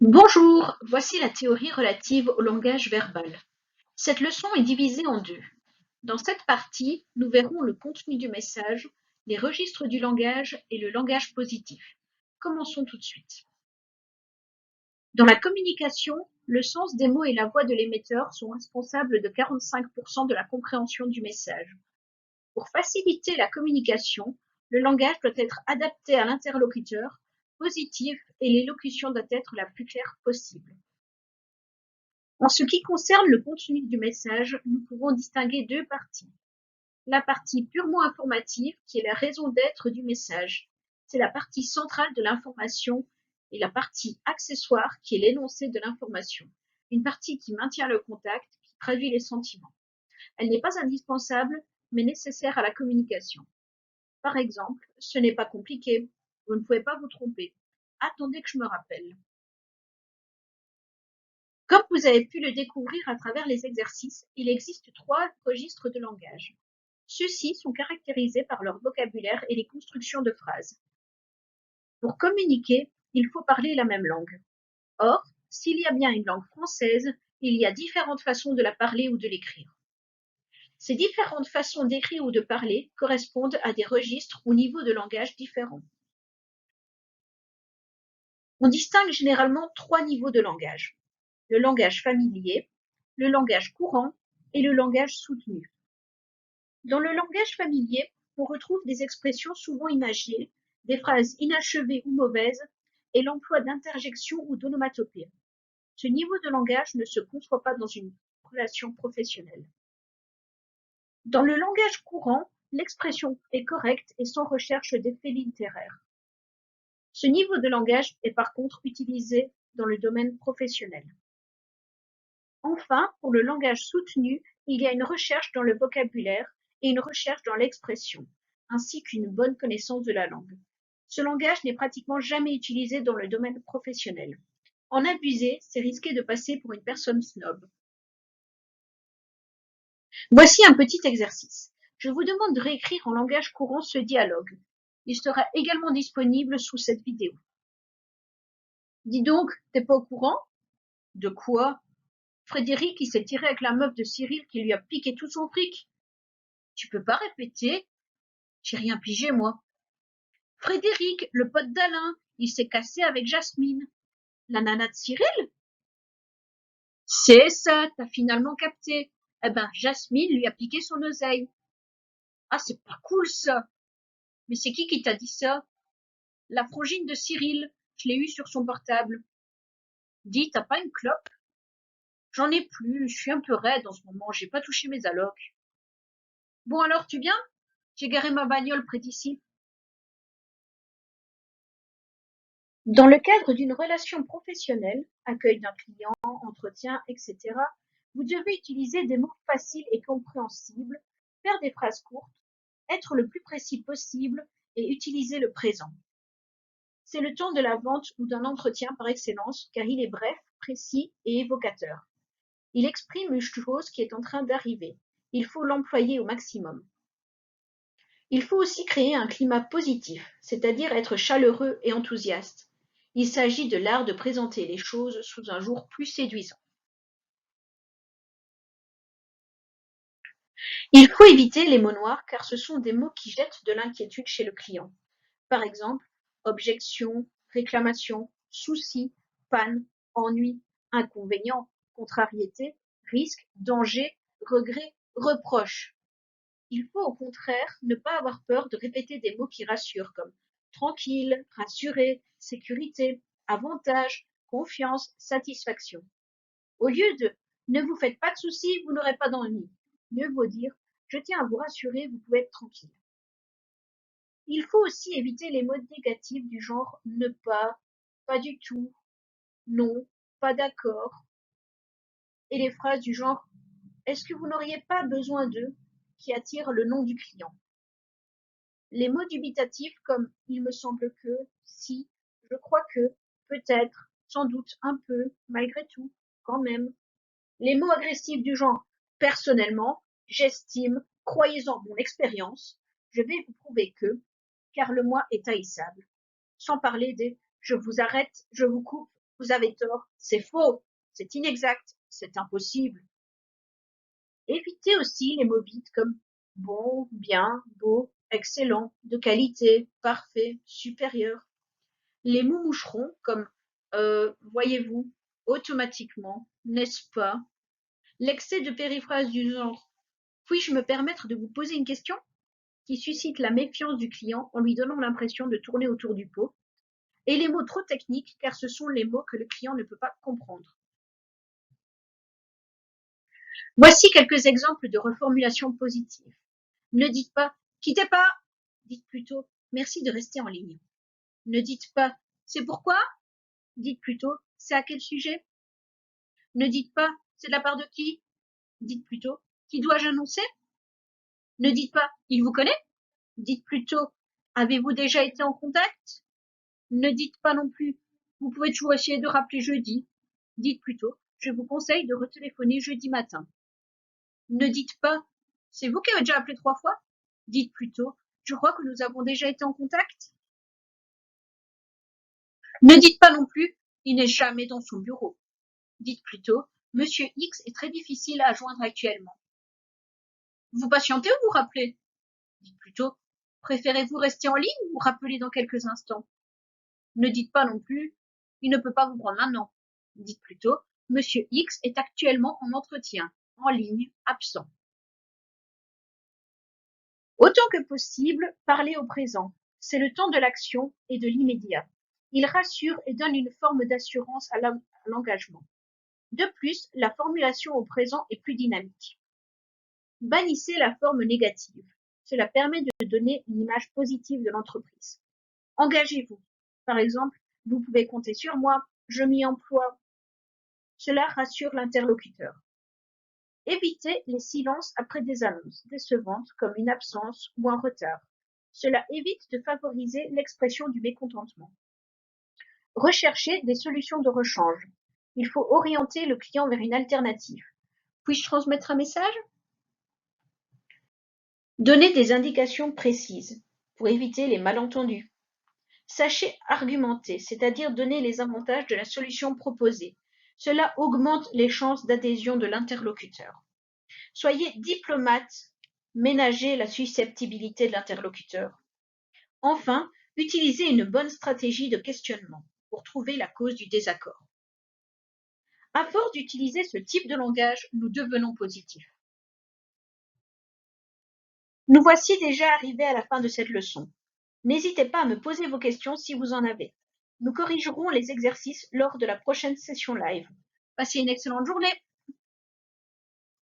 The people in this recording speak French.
Bonjour, voici la théorie relative au langage verbal. Cette leçon est divisée en deux. Dans cette partie, nous verrons le contenu du message, les registres du langage et le langage positif. Commençons tout de suite. Dans la communication, le sens des mots et la voix de l'émetteur sont responsables de 45% de la compréhension du message. Pour faciliter la communication, le langage doit être adapté à l'interlocuteur, positif et l'élocution doit être la plus claire possible. En ce qui concerne le contenu du message, nous pouvons distinguer deux parties. La partie purement informative, qui est la raison d'être du message. C'est la partie centrale de l'information, et la partie accessoire, qui est l'énoncé de l'information. Une partie qui maintient le contact, qui traduit les sentiments. Elle n'est pas indispensable, mais nécessaire à la communication. Par exemple, ce n'est pas compliqué, vous ne pouvez pas vous tromper. Attendez que je me rappelle. Comme vous avez pu le découvrir à travers les exercices, il existe 3 registres de langage. Ceux-ci sont caractérisés par leur vocabulaire et les constructions de phrases. Pour communiquer, il faut parler la même langue. Or, s'il y a bien une langue française, il y a différentes façons de la parler ou de l'écrire. Ces différentes façons d'écrire ou de parler correspondent à des registres ou niveaux de langage différents. On distingue généralement 3 niveaux de langage: le langage familier, le langage courant et le langage soutenu. Dans le langage familier, on retrouve des expressions souvent imagées, des phrases inachevées ou mauvaises, et l'emploi d'interjections ou d'onomatopées. Ce niveau de langage ne se conçoit pas dans une relation professionnelle. Dans le langage courant, l'expression est correcte et sans recherche d'effets littéraires. Ce niveau de langage est par contre utilisé dans le domaine professionnel. Enfin, pour le langage soutenu, il y a une recherche dans le vocabulaire et une recherche dans l'expression, ainsi qu'une bonne connaissance de la langue. Ce langage n'est pratiquement jamais utilisé dans le domaine professionnel. En abuser, c'est risquer de passer pour une personne snob. Voici un petit exercice. Je vous demande de réécrire en langage courant ce dialogue. Il sera également disponible sous cette vidéo. Dis donc, t'es pas au courant? De quoi? Frédéric, il s'est tiré avec la meuf de Cyril qui lui a piqué tout son fric. Tu peux pas répéter? J'ai rien pigé, moi. Frédéric, le pote d'Alain, il s'est cassé avec Jasmine. La nana de Cyril? C'est ça, t'as finalement capté. Eh ben, Jasmine lui a piqué son oseille. Ah, c'est pas cool, ça. Mais c'est qui t'a dit ça? La frangine de Cyril. Je l'ai eue sur son portable. Dis, t'as pas une clope? J'en ai plus, je suis un peu raide en ce moment, j'ai pas touché mes allocs. Bon alors, tu viens? J'ai garé ma bagnole près d'ici. Dans le cadre d'une relation professionnelle, accueil d'un client, entretien, etc., vous devez utiliser des mots faciles et compréhensibles, faire des phrases courtes, être le plus précis possible et utiliser le présent. C'est le temps de la vente ou d'un entretien par excellence car il est bref, précis et évocateur. Il exprime une chose qui est en train d'arriver. Il faut l'employer au maximum. Il faut aussi créer un climat positif, c'est-à-dire être chaleureux et enthousiaste. Il s'agit de l'art de présenter les choses sous un jour plus séduisant. Il faut éviter les mots noirs car ce sont des mots qui jettent de l'inquiétude chez le client. Par exemple, objection, réclamation, souci, panne, ennui, inconvénient, contrariété, risque, danger, regret, reproche. Il faut au contraire ne pas avoir peur de répéter des mots qui rassurent comme tranquille, rassuré, sécurité, avantage, confiance, satisfaction. Au lieu de ne vous faites pas de soucis, vous n'aurez pas d'ennui. Mieux vaut dire je tiens à vous rassurer, vous pouvez être tranquille. Il faut aussi éviter les mots négatifs du genre ne pas, pas du tout, non, pas d'accord, et les phrases du genre est-ce que vous n'auriez pas besoin d'eux qui attirent le nom du client. Les mots dubitatifs comme il me semble que, si, je crois que, peut-être, sans doute un peu, malgré tout, quand même. Les mots agressifs du genre personnellement, j'estime, croyez en mon expérience, je vais vous prouver que, car le moi est haïssable. Sans parler des je vous arrête, je vous coupe, Vous avez tort, c'est faux, c'est inexact, c'est impossible. Évitez aussi les mots vides comme bon, bien, beau, excellent, de qualité, parfait, supérieur. Les mots moucherons comme voyez-vous, automatiquement, n'est-ce pas? L'excès de périphrases du genre puis-je me permettre de vous poser une question qui suscite la méfiance du client en lui donnant l'impression de tourner autour du pot, et les mots trop techniques car ce sont les mots que le client ne peut pas comprendre. Voici quelques exemples de reformulation positive. Ne dites pas quittez pas, dites plutôt merci de rester en ligne. Ne dites pas c'est pourquoi, dites plutôt c'est à quel sujet. Ne dites pas c'est de la part de qui, dites plutôt qui dois-je annoncer. Ne dites pas il vous connaît, dites plutôt avez-vous déjà été en contact. Ne dites pas non plus vous pouvez toujours essayer de rappeler jeudi, dites plutôt je vous conseille de retéléphoner jeudi matin. Ne dites pas c'est vous qui avez déjà appelé 3 fois, dites plutôt je crois que nous avons déjà été en contact. Ne dites pas non plus il n'est jamais dans son bureau, dites plutôt Monsieur X est très difficile à joindre actuellement. Vous patientez ou vous rappelez, dites plutôt préférez-vous rester en ligne ou rappeler dans quelques instants. Ne dites pas non plus il ne peut pas vous prendre maintenant, dites plutôt Monsieur X est actuellement en entretien, en ligne, absent. Autant que possible, parlez au présent. C'est le temps de l'action et de l'immédiat. Il rassure et donne une forme d'assurance à l'engagement. De plus, la formulation au présent est plus dynamique. Bannissez la forme négative. Cela permet de donner une image positive de l'entreprise. Engagez-vous. Par exemple, vous pouvez compter sur moi, je m'y emploie. Cela rassure l'interlocuteur. Évitez les silences après des annonces décevantes comme une absence ou un retard. Cela évite de favoriser l'expression du mécontentement. Recherchez des solutions de rechange. Il faut orienter le client vers une alternative. Puis-je transmettre un message? Donnez des indications précises pour éviter les malentendus. Sachez argumenter, c'est-à-dire donner les avantages de la solution proposée. Cela augmente les chances d'adhésion de l'interlocuteur. Soyez diplomate, ménagez la susceptibilité de l'interlocuteur. Enfin, utilisez une bonne stratégie de questionnement pour trouver la cause du désaccord. À force d'utiliser ce type de langage, nous devenons positifs. Nous voici déjà arrivés à la fin de cette leçon. N'hésitez pas à me poser vos questions si vous en avez. Nous corrigerons les exercices lors de la prochaine session live. Passez une excellente journée.